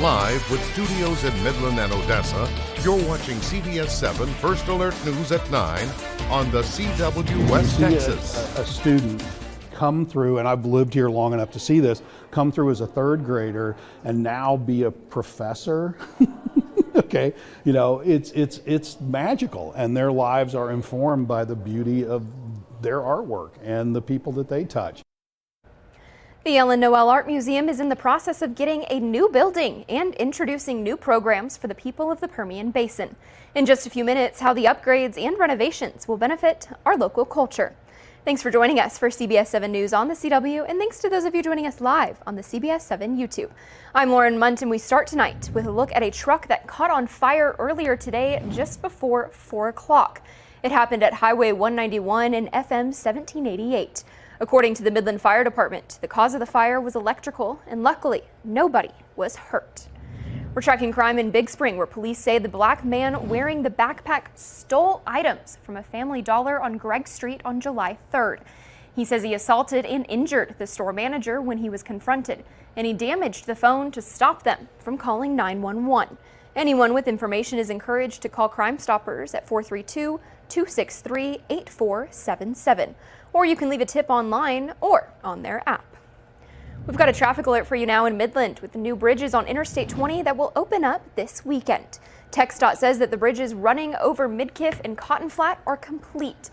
Live with studios in Midland and Odessa, you're watching CBS7 First Alert News at 9 on the CW West Texas. A student come through, and I've lived here long enough to see this, come through as a third grader and now be a professor. Okay, you know, it's magical, and their lives are informed by the beauty of their artwork and the people that they touch. The Ellen Noel Art Museum is in the process of getting a new building and introducing new programs for the people of the Permian Basin. In just a few minutes, how the upgrades and renovations will benefit our local culture. Thanks for joining us for CBS7 News on the CW, and thanks to those of you joining us live on the CBS7 YouTube. I'm Lauren Munt, and we start tonight with a look at a truck that caught on fire earlier today just before 4 o'clock. It happened at Highway 191 and FM 1788. According to the Midland Fire Department, the cause of the fire was electrical, and luckily, nobody was hurt. We're tracking crime in Big Spring, where police say the black man wearing the backpack stole items from a Family Dollar on Gregg Street on July 3rd. He says he assaulted and injured the store manager when he was confronted, and he damaged the phone to stop them from calling 911. Anyone with information is encouraged to call Crime Stoppers at 432-263-8477. Or you can leave a tip online or on their app. We've got a traffic alert for you now in Midland with the new bridges on Interstate 20 that will open up this weekend. TxDOT says that the bridges running over Midkiff and Cotton Flat are complete.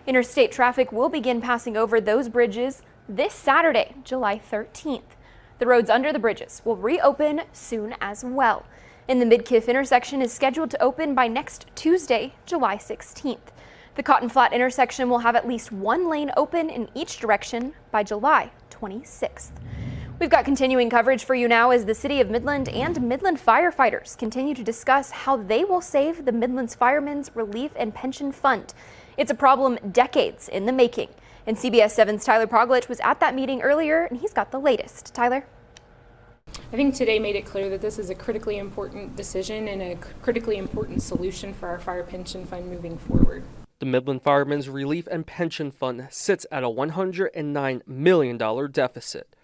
Interstate traffic will begin passing over those bridges this Saturday, July 13th. The roads under the bridges will reopen soon as well. And the Midkiff intersection is scheduled to open by next Tuesday, July 16th. The Cotton Flat intersection will have at least one lane open in each direction by July 26th. We've got continuing coverage for you now as the City of Midland and Midland firefighters continue to discuss how they will save the Midland's Firemen's Relief and Pension Fund. It's a problem decades in the making. And CBS7's Tyler Proglich was at that meeting earlier, and he's got the latest. Tyler? I think today made it clear that this is a critically important decision and a critically important solution for our fire pension fund moving forward. The Midland Firemen's Relief and Pension Fund sits at a $109 million deficit.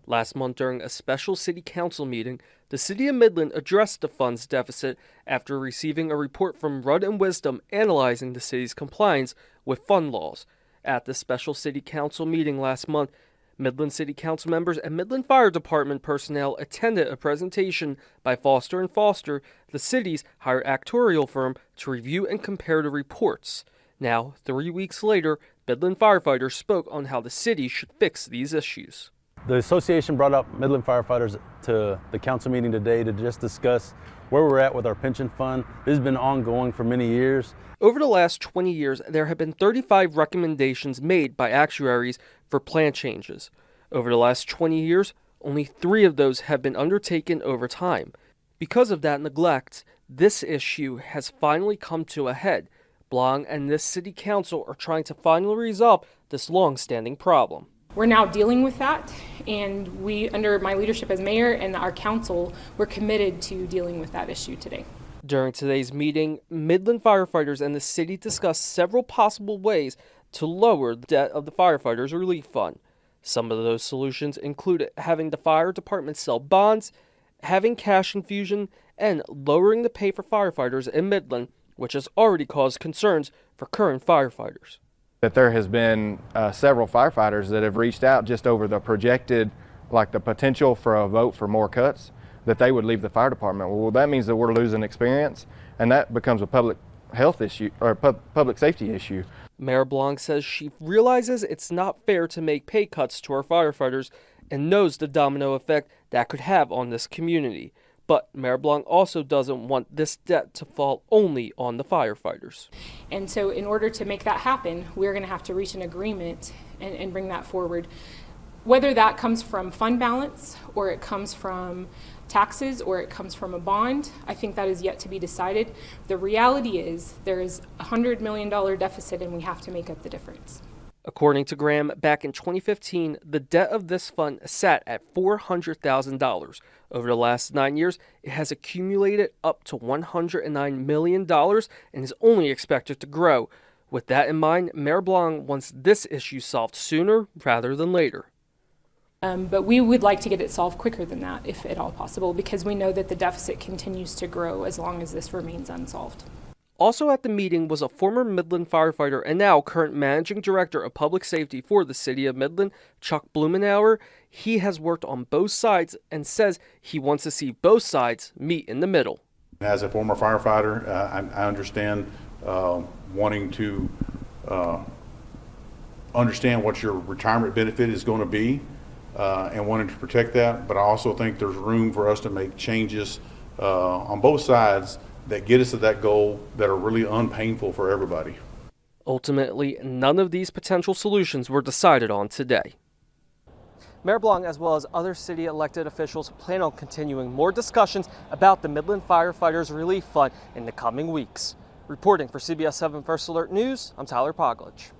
Last month, during a special city council meeting, the City of Midland addressed the fund's deficit after receiving a report from Rudd and Wisdom analyzing the city's compliance with fund laws. At the special city council meeting last month, Midland City Council members and Midland Fire Department personnel attended a presentation by Foster & Foster, the city's higher actuarial firm, to review and compare the reports. Now, 3 weeks later, Midland firefighters spoke on how the city should fix these issues. The association brought up Midland firefighters to the council meeting today to just discuss where we're at with our pension fund. This has been ongoing for many years. Over the last 20 years, there have been 35 recommendations made by actuaries for plan changes. Over the last 20 years, only 3 of those have been undertaken over time. Because of that neglect, this issue has finally come to a head. Blong and this city council are trying to finally resolve this long-standing problem. We're now dealing with that, and we, under my leadership as mayor and our council, we're committed to dealing with that issue today. During today's meeting, Midland firefighters and the city discussed several possible ways to lower the debt of the Firefighters Relief Fund. Some of those solutions included having the fire department sell bonds, having cash infusion, and lowering the pay for firefighters in Midland, which has already caused concerns for current firefighters. That there has been several firefighters that have reached out just over the projected, like the potential for a vote for more cuts, that they would leave the fire department. Well, that means that we're losing experience, and that becomes a public health issue or public safety issue. Mayor Blanc says she realizes it's not fair to make pay cuts to our firefighters and knows the domino effect that could have on this community. But Mayor Blanc also doesn't want this debt to fall only on the firefighters. And so in order to make that happen, we're going to have to reach an agreement and bring that forward. Whether that comes from fund balance, or it comes from taxes, or it comes from a bond, I think that is yet to be decided. The reality is there is a $100 million deficit, and we have to make up the difference. According to Graham, back in 2015, the debt of this fund sat at $400,000. Over the last 9 years, it has accumulated up to $109 million and is only expected to grow. With that in mind, Mayor Blanc wants this issue solved sooner rather than later. But we would like to get it solved quicker than that, if at all possible, because we know that the deficit continues to grow as long as this remains unsolved. Also at the meeting was a former Midland firefighter and now current Managing Director of Public Safety for the City of Midland, Chuck Blumenauer. He has worked on both sides and says he wants to see both sides meet in the middle. As a former firefighter, I understand wanting to understand what your retirement benefit is going to be and wanting to protect that, but I also think there's room for us to make changes on both sides that get us to that goal that are really unpainful for everybody. Ultimately, none of these potential solutions were decided on today. Mayor Blanc, as well as other city elected officials, plan on continuing more discussions about the Midland Firefighters Relief Fund in the coming weeks. Reporting for CBS7 First Alert News, I'm Tyler Poglich.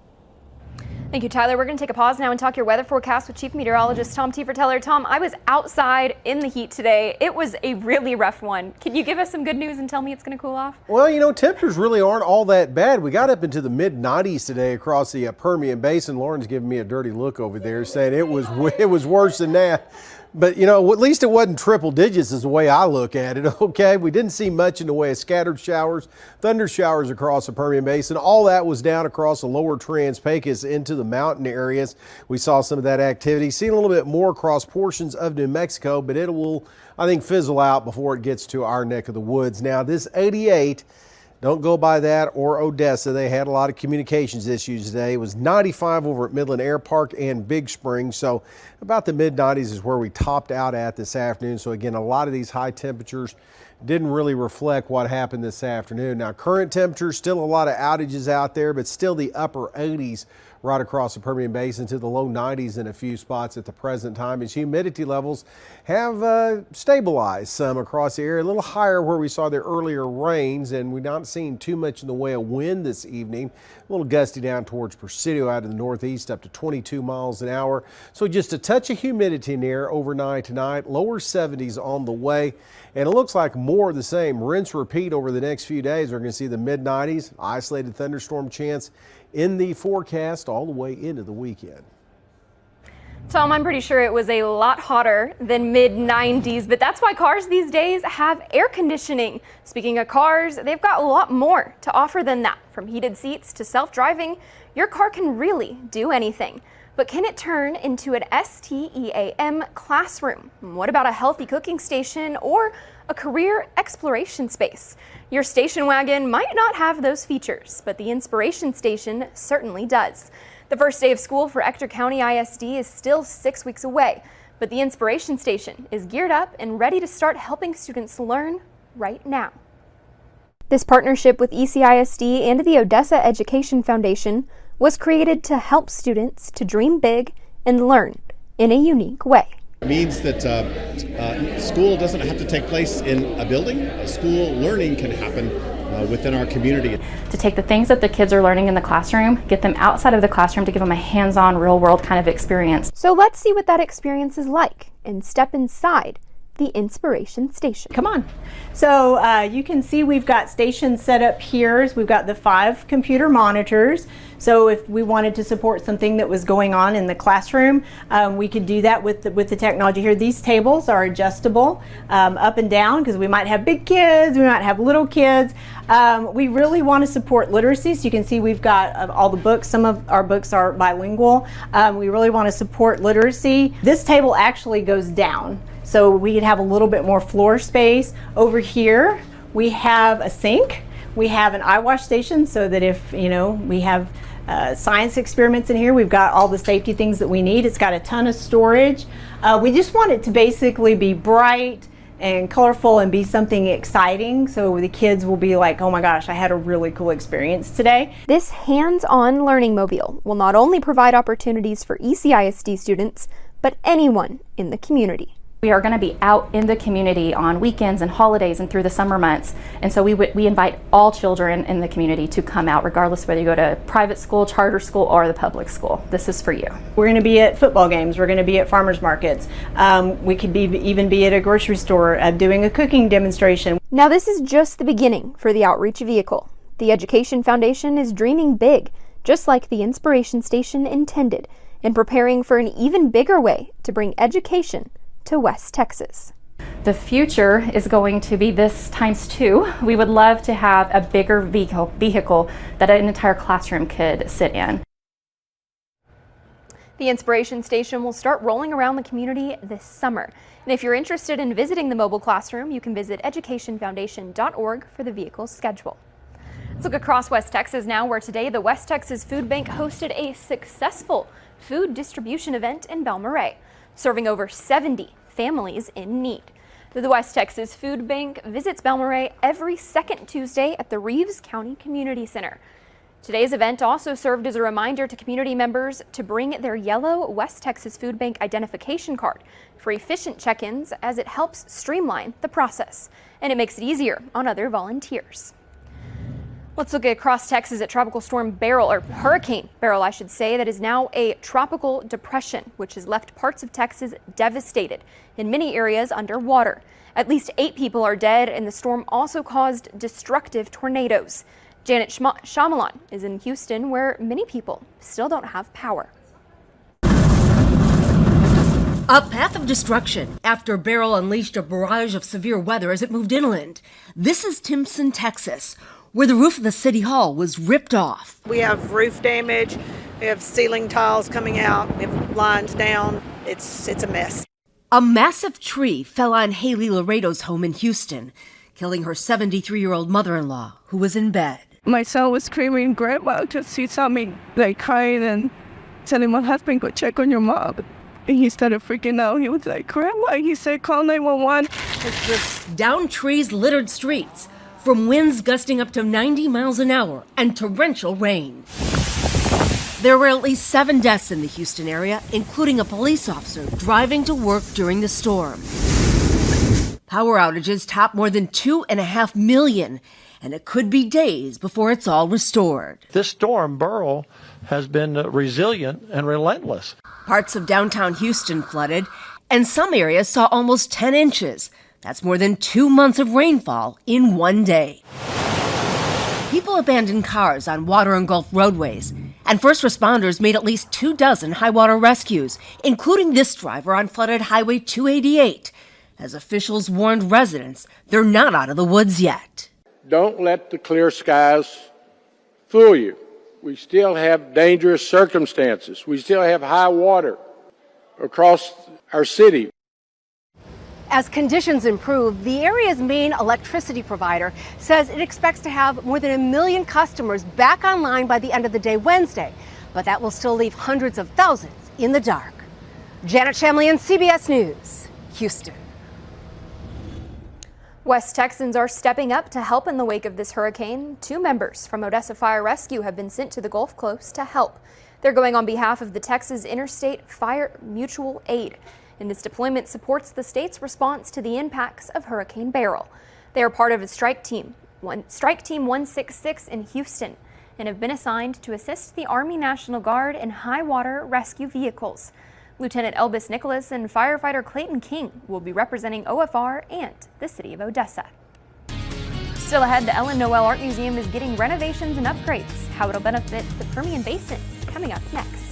Thank you, Tyler. We're going to take a pause now and talk your weather forecast with Chief Meteorologist Tom Teeferteller. Tom, I was outside in the heat today. It was a really rough one. Can you give us some good news and tell me it's going to cool off? Well, you know, temperatures really aren't all that bad. We got up into the mid-90s today across the Permian Basin. Lauren's giving me a dirty look over there, saying it was worse than that. But, you know, at least it wasn't triple digits is the way I look at it, okay? We didn't see much in the way of scattered showers, thunder showers across the Permian Basin. All that was down across the lower Trans-Pecos into the mountain areas. We saw some of that activity. Seen a little bit more across portions of New Mexico, but it will, I think, fizzle out before it gets to our neck of the woods. Now, this 88, don't go by that or Odessa. They had a lot of communications issues today. It was 95 over at Midland Air Park and Big Spring. So about the mid-90s is where we topped out at this afternoon. So again, a lot of these high temperatures didn't really reflect what happened this afternoon. Now current temperatures, still a lot of outages out there, but still the upper 80s right across the Permian Basin to the low 90s in a few spots at the present time, as humidity levels have stabilized some across the area, a little higher where we saw the earlier rains, and we're not seeing too much in the way of wind this evening. A little gusty down towards Presidio out of the northeast up to 22 miles an hour. So just a touch of humidity in the air overnight tonight, lower 70s on the way, and it looks like more of the same. Rinse repeat over the next few days. We're going to see the mid-90s, isolated thunderstorm chance in the forecast all the way into the weekend. Tom, I'm pretty sure it was a lot hotter than mid-90s, but that's why cars these days have air conditioning. Speaking of cars, they've got a lot more to offer than that. From heated seats to self-driving, your car can really do anything. But can it turn into an STEAM classroom? What about a healthy cooking station or a career exploration space? Your station wagon might not have those features, but the Inspiration Station certainly does. The first day of school for Ector County ISD is still 6 weeks away, but the Inspiration Station is geared up and ready to start helping students learn right now. This partnership with ECISD and the Odessa Education Foundation was created to help students to dream big and learn in a unique way. It means that school doesn't have to take place in a building. School learning can happen within our community. To take the things that the kids are learning in the classroom, get them outside of the classroom to give them a hands-on, real-world kind of experience. So let's see what that experience is like and step inside the Inspiration Station. Come on. So you can see we've got stations set up here. We've got the 5 computer monitors. So if we wanted to support something that was going on in the classroom, we could do that with the technology here. These tables are adjustable up and down because we might have big kids, we might have little kids. We really want to support literacy. So you can see we've got all the books. Some of our books are bilingual. We really want to support literacy. This table actually goes down, so we could have a little bit more floor space. Over here, we have a sink. We have an eye wash station so that if, you know, we have science experiments in here, we've got all the safety things that we need. It's got a ton of storage. We just want it to basically be bright and colorful and be something exciting, so the kids will be like, oh my gosh, I had a really cool experience today. This hands-on learning mobile will not only provide opportunities for ECISD students, but anyone in the community. We are going to be out in the community on weekends and holidays and through the summer months, and so we invite all children in the community to come out, regardless whether you go to private school, charter school, or the public school. This is for you. We're going to be at football games. We're going to be at farmers markets. We could even be at a grocery store doing a cooking demonstration. Now this is just the beginning for the outreach vehicle. The Education Foundation is dreaming big, just like the Inspiration Station intended, and preparing for an even bigger way to bring education to West Texas. The future is going to be this times two. We would love to have a bigger vehicle that an entire classroom could sit in. The Inspiration Station will start rolling around the community this summer. And if you're interested in visiting the mobile classroom, you can visit educationfoundation.org for the vehicle's schedule. Let's look across West Texas now, where today the West Texas Food Bank hosted a successful food distribution event in Balmorhea, serving over 70 families in need. The West Texas Food Bank visits Balmorhea every second Tuesday at the Reeves County Community Center. Today's event also served as a reminder to community members to bring their yellow West Texas Food Bank identification card for efficient check-ins, as it helps streamline the process and it makes it easier on other volunteers. Let's look across Texas at Tropical Storm Beryl, or Hurricane Beryl, I should say, that is now a tropical depression, which has left parts of Texas devastated and many areas underwater. At least 8 people are dead, and the storm also caused destructive tornadoes. Janet Shyamalan is in Houston, where many people still don't have power. A path of destruction after Beryl unleashed a barrage of severe weather as it moved inland. This is Timpson, Texas, where the roof of the city hall was ripped off. We have roof damage, we have ceiling tiles coming out, we have lines down. It's a mess. A massive tree fell on Haley Laredo's home in Houston, killing her 73-year-old mother-in-law, who was in bed. My son was screaming, "Grandma," because he saw me crying and telling my husband, "Go check on your mom." And he started freaking out. He was like, "Grandma," he said, "call 911. Down trees littered streets, from winds gusting up to 90 miles an hour and torrential rain. There were at least 7 deaths in the Houston area, including a police officer driving to work during the storm. Power outages topped more than 2.5 million, and it could be days before it's all restored. This storm, Beryl, has been resilient and relentless. Parts of downtown Houston flooded, and some areas saw almost 10 inches. That's more than 2 months of rainfall in one day. People abandoned cars on water-engulfed roadways, and first responders made at least 24 high-water rescues, including this driver on flooded Highway 288, as officials warned residents they're not out of the woods yet. Don't let the clear skies fool you. We still have dangerous circumstances. We still have high water across our city. As conditions improve, the area's main electricity provider says it expects to have more than 1 million customers back online by the end of the day Wednesday, but that will still leave hundreds of thousands in the dark. Janet Shyamalan, CBS News, Houston. West Texans are stepping up to help in the wake of this hurricane. 2 members from Odessa Fire Rescue have been sent to the Gulf Coast to help. They're going on behalf of the Texas Interstate Fire Mutual Aid, and this deployment supports the state's response to the impacts of Hurricane Beryl. They are part of a Strike Team 166 in Houston, and have been assigned to assist the Army National Guard in high water rescue vehicles. Lieutenant Elvis Nicholas and firefighter Clayton King will be representing OFR and the city of Odessa. Still ahead, the Ellen Noel Art Museum is getting renovations and upgrades. How it'll benefit the Permian Basin, coming up next.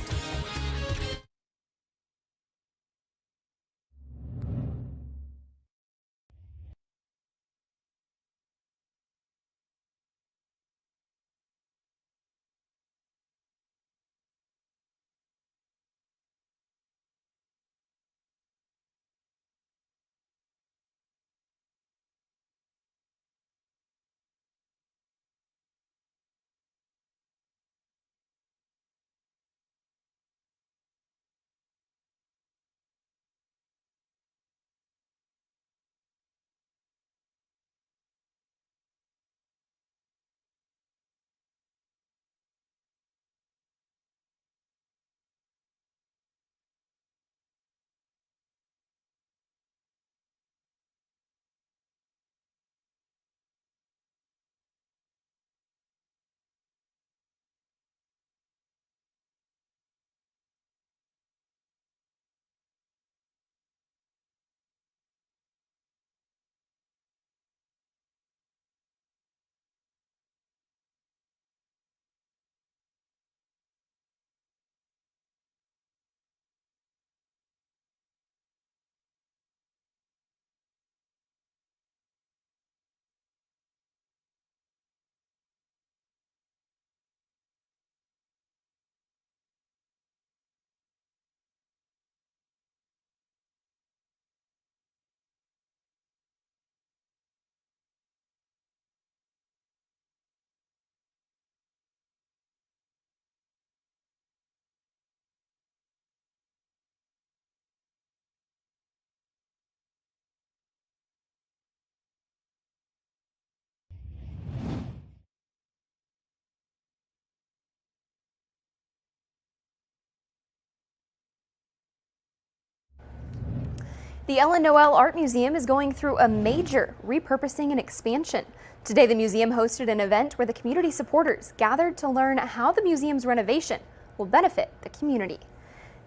The Ellen Noel Art Museum is going through a major repurposing and expansion. Today, the museum hosted an event where the community supporters gathered to learn how the museum's renovation will benefit the community.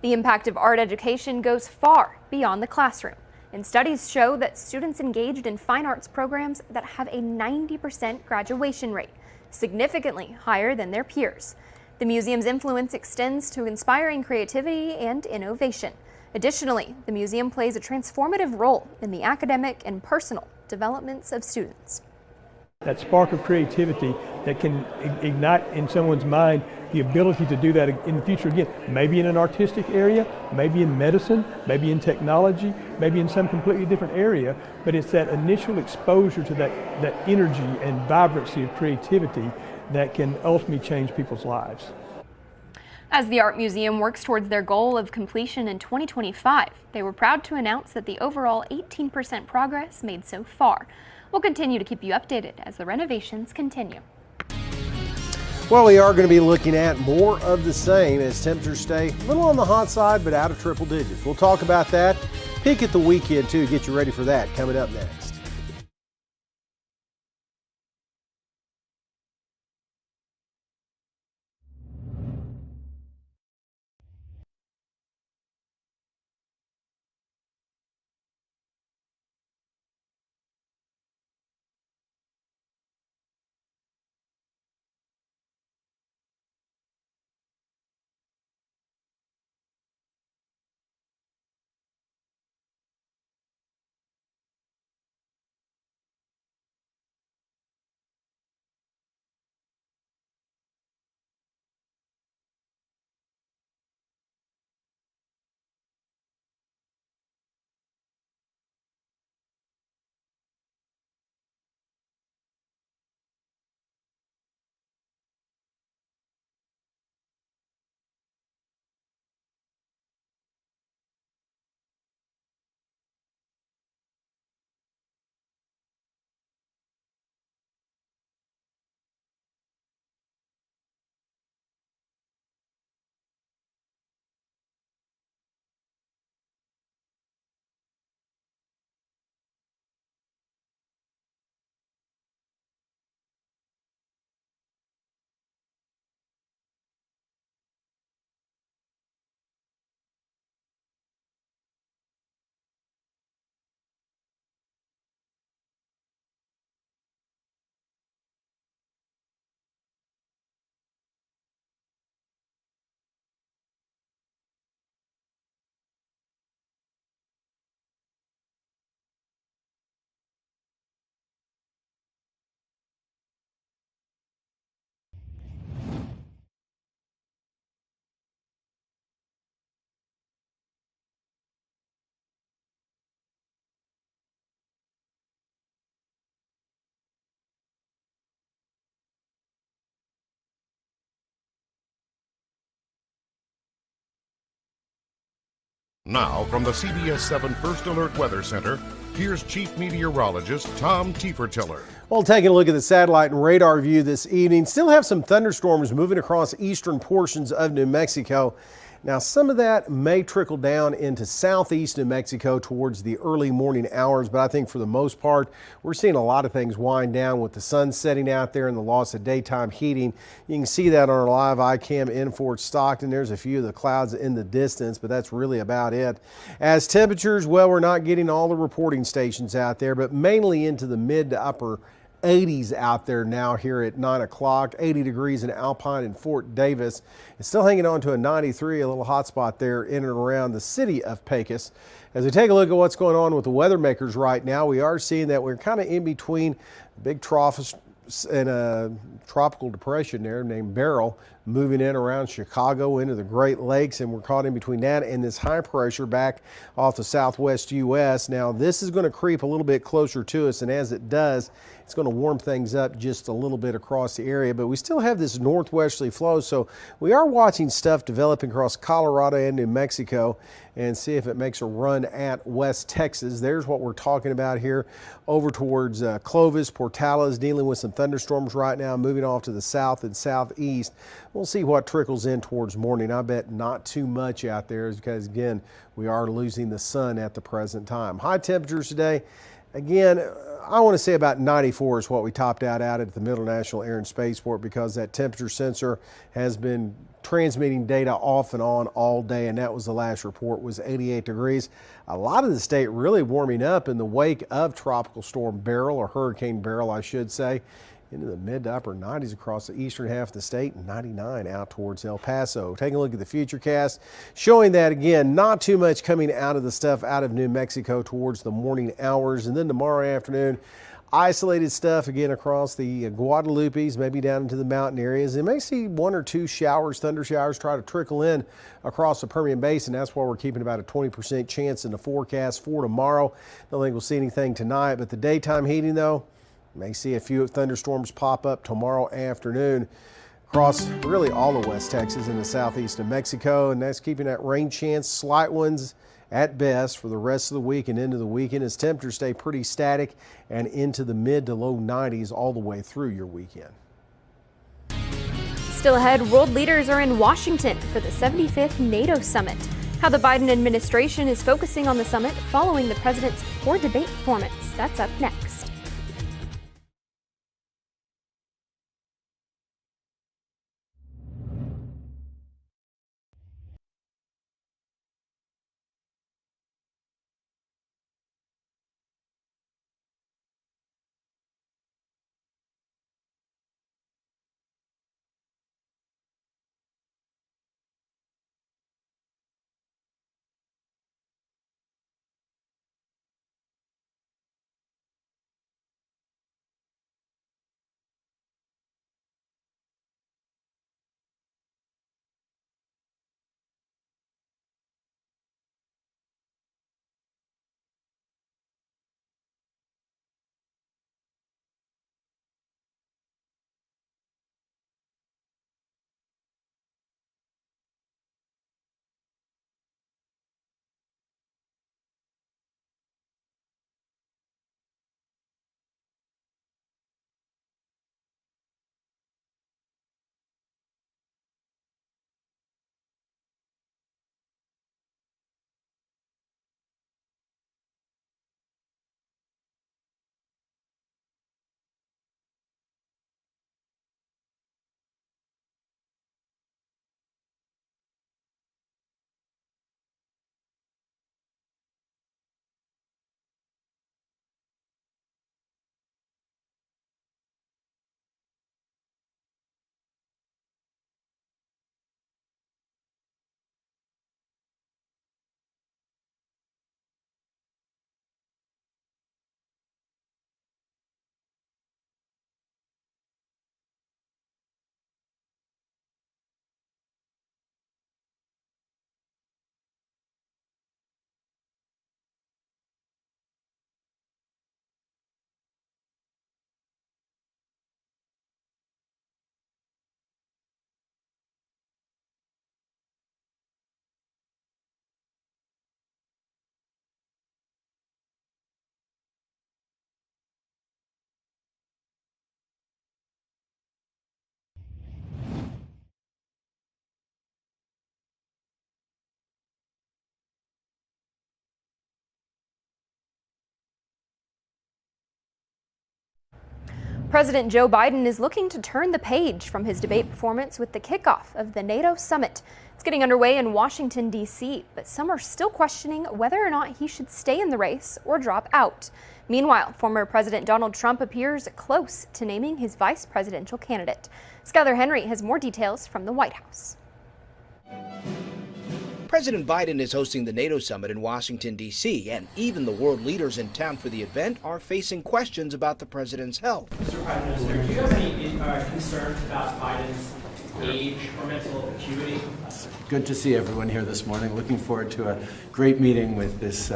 The impact of art education goes far beyond the classroom, and studies show that students engaged in fine arts programs that have a 90% graduation rate, significantly higher than their peers. The museum's influence extends to inspiring creativity and innovation. Additionally, the museum plays a transformative role in the academic and personal developments of students. That spark of creativity that can ignite in someone's mind the ability to do that in the future again, maybe in an artistic area, maybe in medicine, maybe in technology, maybe in some completely different area, but it's that initial exposure to that energy and vibrancy of creativity that can ultimately change people's lives. As the Art Museum works towards their goal of completion in 2025, they were proud to announce that the overall 18% progress made so far. We'll continue to keep you updated as the renovations continue. Well, we are going to be looking at more of the same as temperatures stay a little on the hot side, but out of triple digits. We'll talk about that. Peek at the weekend, too. Get you ready for that coming up next. Now, from the CBS7 First Alert Weather Center, here's Chief Meteorologist Tom Tiefertiller. Well, taking a look at the satellite and radar view this evening, still have some thunderstorms moving across eastern portions of New Mexico. Now, some of that may trickle down into southeast New Mexico towards the early morning hours, but I think for the most part, we're seeing a lot of things wind down with the sun setting out there and the loss of daytime heating. You can see that on our live iCam in Fort Stockton. There's a few of the clouds in the distance, but that's really about it. As temperatures, well, we're not getting all the reporting stations out there, but mainly into the mid to upper 80s out there now here at 9 o'clock, 80 degrees in Alpine and Fort Davis. It's still hanging on to a 93, a little hot spot there in and around the city of Pecos. As we take a look at what's going on with the weather makers right now, we are seeing that we're kind of in between big trough and a tropical depression there named Beryl moving in around Chicago into the Great Lakes, and we're caught in between that and this high pressure back off the southwest U.S. Now this is going to creep a little bit closer to us, and as it does, it's going to warm things up just a little bit across the area, but we still have this northwesterly flow, so we are watching stuff developing across Colorado and New Mexico and see if it makes a run at West Texas. There's what we're talking about here over towards Clovis, Portales, dealing with some thunderstorms right now, moving off to the south and southeast. We'll see what trickles in towards morning. I bet not too much out there because, again, we are losing the sun at the present time. High temperatures today, again, I want to say about 94 is what we topped out at the Middle National Air and Spaceport, because that temperature sensor has been transmitting data off and on all day, and that was the last report, was 88 degrees. A lot of the state really warming up in the wake of Tropical Storm Beryl, or Hurricane Beryl, I should say, into the mid to upper 90s across the eastern half of the state, and 99 out towards El Paso. Taking a look at the futurecast, showing that, again, not too much coming out of the stuff out of New Mexico towards the morning hours. And then tomorrow afternoon, isolated stuff again across the Guadalupes, maybe down into the mountain areas. They may see one or two showers, thunder showers, try to trickle in across the Permian Basin. That's why we're keeping about a 20% chance in the forecast for tomorrow. Don't think we'll see anything tonight, but the daytime heating, though, may see a few thunderstorms pop up tomorrow afternoon across really all of West Texas and the southeast of Mexico, and that's keeping that rain chance, slight ones at best, for the rest of the week and into the weekend, as temperatures stay pretty static and into the mid to low 90s all the way through your weekend. Still ahead, world leaders are in Washington for the 75th NATO summit. How the Biden administration is focusing on the summit following the president's poor debate performance. That's up next. President Joe Biden is looking to turn the page from his debate performance with the kickoff of the NATO summit. It's getting underway in Washington, D.C., but some are still questioning whether or not he should stay in the race or drop out. Meanwhile, former President Donald Trump appears close to naming his vice presidential candidate. Skylar Henry has more details from the White House. President Biden is hosting the NATO summit in Washington, D.C., and even the world leaders in town for the event are facing questions about the president's health. Mr. Prime Minister, do you have any concerns about Biden's age or mental acuity? Good to see everyone here this morning. Looking forward to a great meeting with this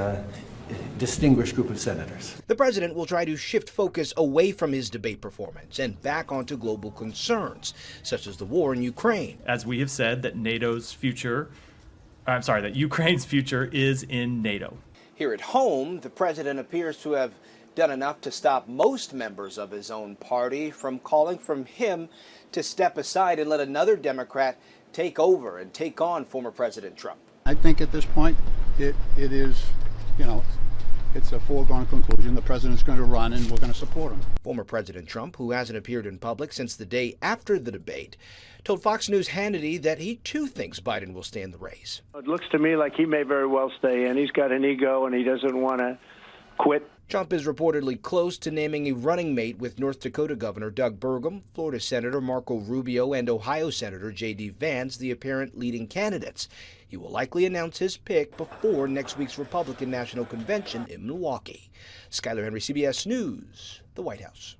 distinguished group of senators. The president will try to shift focus away from his debate performance and back onto global concerns, such as the war in Ukraine. As we have said, that Ukraine's future is in NATO. Here at home, the president appears to have done enough to stop most members of his own party from calling for him to step aside and let another Democrat take over and take on former President Trump. I think at this point it is, it's a foregone conclusion. The president's going to run and we're going to support him. Former President Trump, who hasn't appeared in public since the day after the debate, told Fox News' Hannity that he too thinks Biden will stay in the race. It looks to me like he may very well stay in. He's got an ego and he doesn't want to quit. Trump is reportedly close to naming a running mate with North Dakota Governor Doug Burgum, Florida Senator Marco Rubio, and Ohio Senator J.D. Vance, the apparent leading candidates. He will likely announce his pick before next week's Republican National Convention in Milwaukee. Skyler Henry, CBS News, the White House.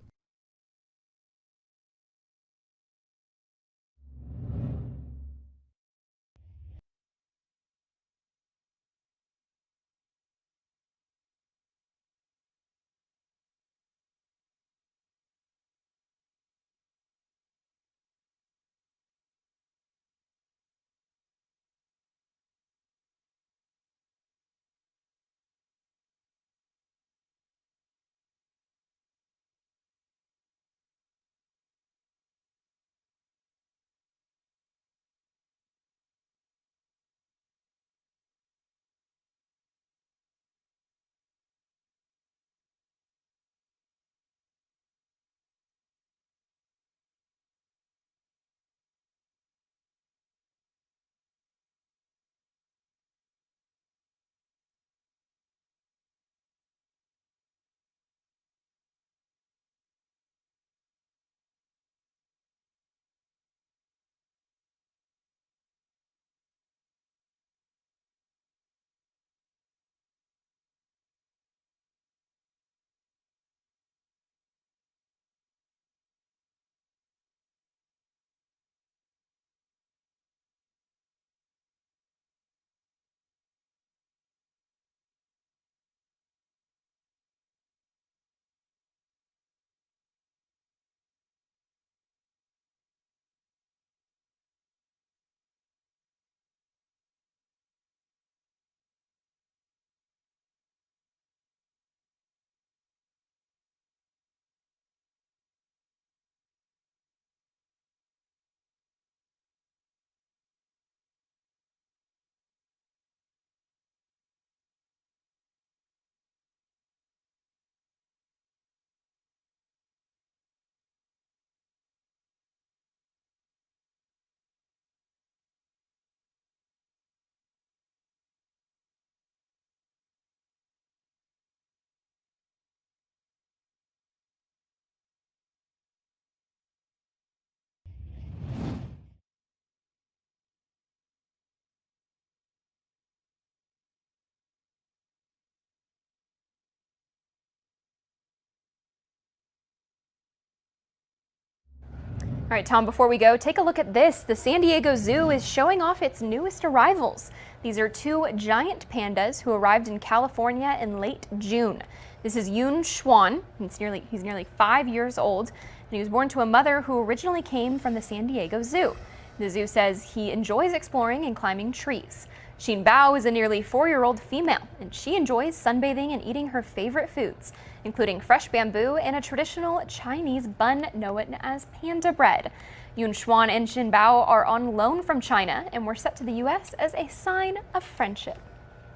All right, Tom, before we go, take a look at this. The San Diego Zoo is showing off its newest arrivals. These are two giant pandas who arrived in California in late June. This is Yun Xuan. He's nearly 5 years old, and he was born to a mother who originally came from the San Diego Zoo. The zoo says he enjoys exploring and climbing trees. Xin Bao is a nearly 4-year-old female, and she enjoys sunbathing and eating her favorite foods, including fresh bamboo and a traditional Chinese bun known as panda bread. Yun Xuan and Xin Bao are on loan from China and were sent to the U.S. as a sign of friendship.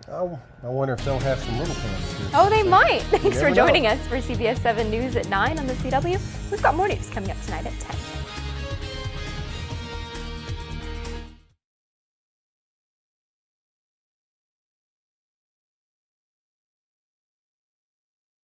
Oh, I wonder if they'll have some little pandas here. Oh, they might. Thanks for joining us for CBS 7 News at 9 on the CW. We've got more news coming up tonight at 10.